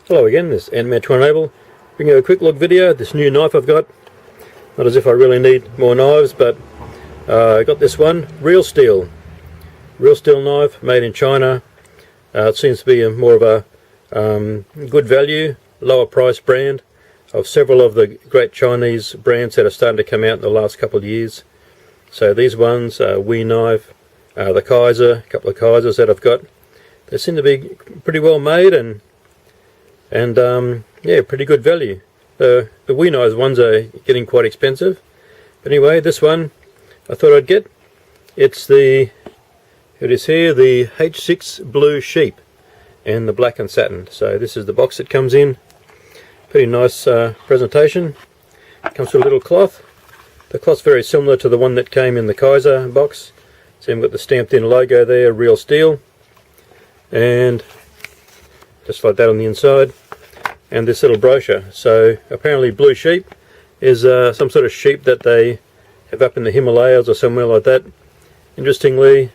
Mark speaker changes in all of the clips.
Speaker 1: Hello again, this is Ant-Man Twinable, bringing you a quick look video at this new knife I've got. Not as if I really need more knives, but I got this one, Real Steel. Real Steel knife, made in China. It seems to be more of a good value, lower price brand of several of the great Chinese brands that are starting to come out in the last couple of years. So these ones, Wee Knife, the Kaiser, a couple of Kaisers that I've got, they seem to be pretty well made and yeah, pretty good value. The Wee Knife ones are getting quite expensive, but anyway, this one I thought I'd get. It is here, the H6 Blue Sheep and the Black and Satin. So this is the box it comes in. Pretty nice presentation. It comes with a little cloth. The cloth's very similar to the one that came in the Kaiser box. So you've got the stamped in logo there, Real Steel, and just like that on the inside, and this little brochure. So apparently Blue Sheep is some sort of sheep that they have up in the Himalayas or somewhere like that. Interestingly,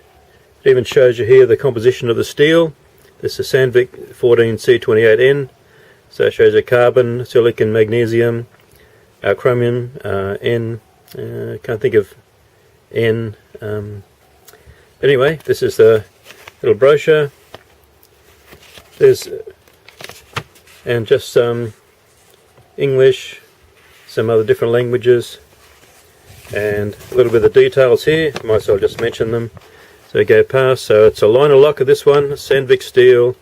Speaker 1: it even shows you here the composition of the steel. This is Sandvik 14C28N, so it shows you carbon, silicon, magnesium, chromium, N, can't think of N. Anyway, this is the little brochure. There's and just some English, some other different languages, and a little bit of details here. Might as well just mention them so we go past. So it's a liner lock of this one, Sandvik steel,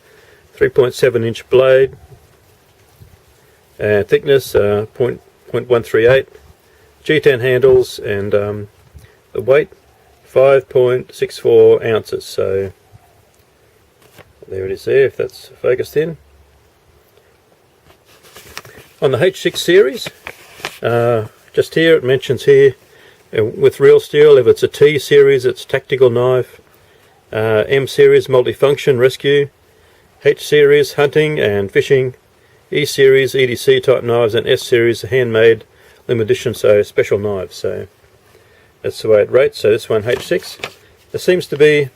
Speaker 1: 3.7 inch blade, thickness 0.138, G10 handles, and the weight 5.64 ounces. So there it is there, if that's focused in. On the H6 series, just here it mentions here, with Real Steel, if it's a T series it's tactical knife, M series multifunction rescue, H series hunting and fishing, E series EDC type knives, and S series handmade limited edition, so special knives. So that's the way it rates. So this one, H6. There seems to be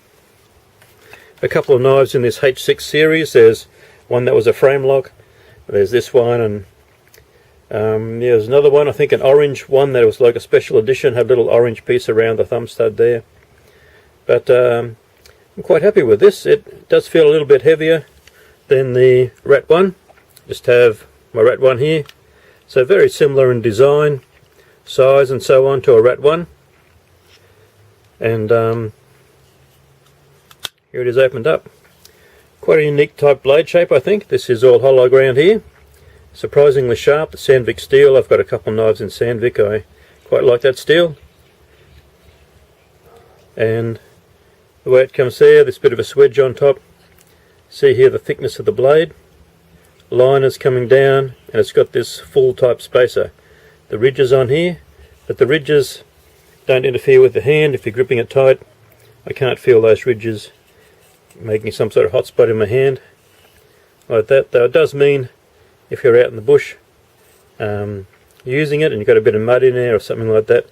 Speaker 1: a couple of knives in this H6 series. There's one that was a frame lock, there's this one, and yeah, there's another one, I think an orange one that was like a special edition, had a little orange piece around the thumb stud there. But I'm quite happy with this. It does feel a little bit heavier than the Rat one. Just have my Rat one here, so very similar in design, size and so on to a Rat one. And here it is opened up. Quite a unique type blade shape, I think. This is all hollow ground here. Surprisingly sharp. The Sandvik steel, I've got a couple of knives in Sandvik, I quite like that steel. And the way it comes there, this bit of a swedge on top. See here the thickness of the blade. Liners coming down, and it's got this full type spacer. The ridges on here, but the ridges don't interfere with the hand. If you're gripping it tight, I can't feel those ridges making some sort of hot spot in my hand like that. Though it does mean if you're out in the bush using it and you've got a bit of mud in there or something like that,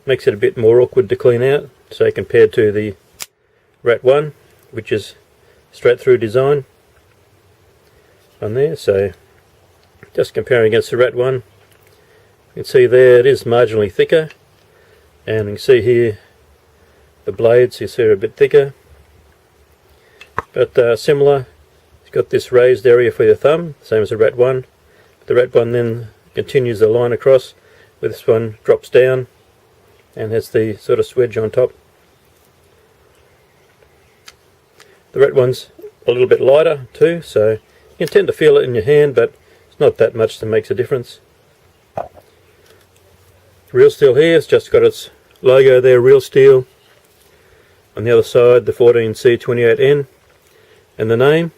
Speaker 1: makes it a bit more awkward to clean out, so compared to the Rat one, which is straight through design on there. So just comparing against the Rat one, you can see there it is marginally thicker, and you can see here the blades, you see are a bit thicker, but similar. It's got this raised area for your thumb, same as the Rat one. The Rat one then continues the line across, where this one drops down and has the sort of swedge on top. The Rat one's a little bit lighter too, so you can tend to feel it in your hand, but it's not that much that makes a difference. Real Steel here, it's just got its logo there, Real Steel. On the other side, the 14C28N, and the name,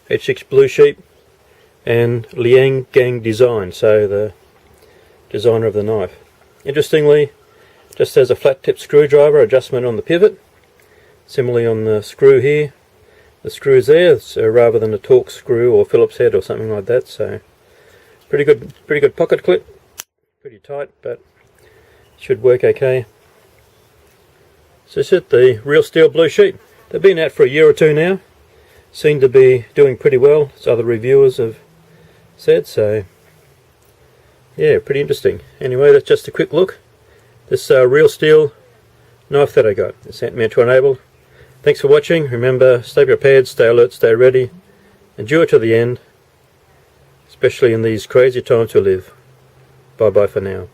Speaker 1: H6 Blue Sheep, and Liang Gang Design, so the designer of the knife. Interestingly, just has a flat tip screwdriver adjustment on the pivot. Similarly on the screw here, the screw's there, so rather than a Torx screw or Phillips head or something like that. So pretty good pocket clip, pretty tight, but should work okay. So that's it, the Real Steel Blue Sheep. They've been out for a year or two now. seem to be doing pretty well, as other reviewers have said. So yeah, pretty interesting. Anyway, that's just a quick look. This real steel knife that I got. It's Ant-Man enabled. Thanks for watching. Remember, stay prepared, stay alert, stay ready. Endure to the end, especially in these crazy times we live. Bye bye for now.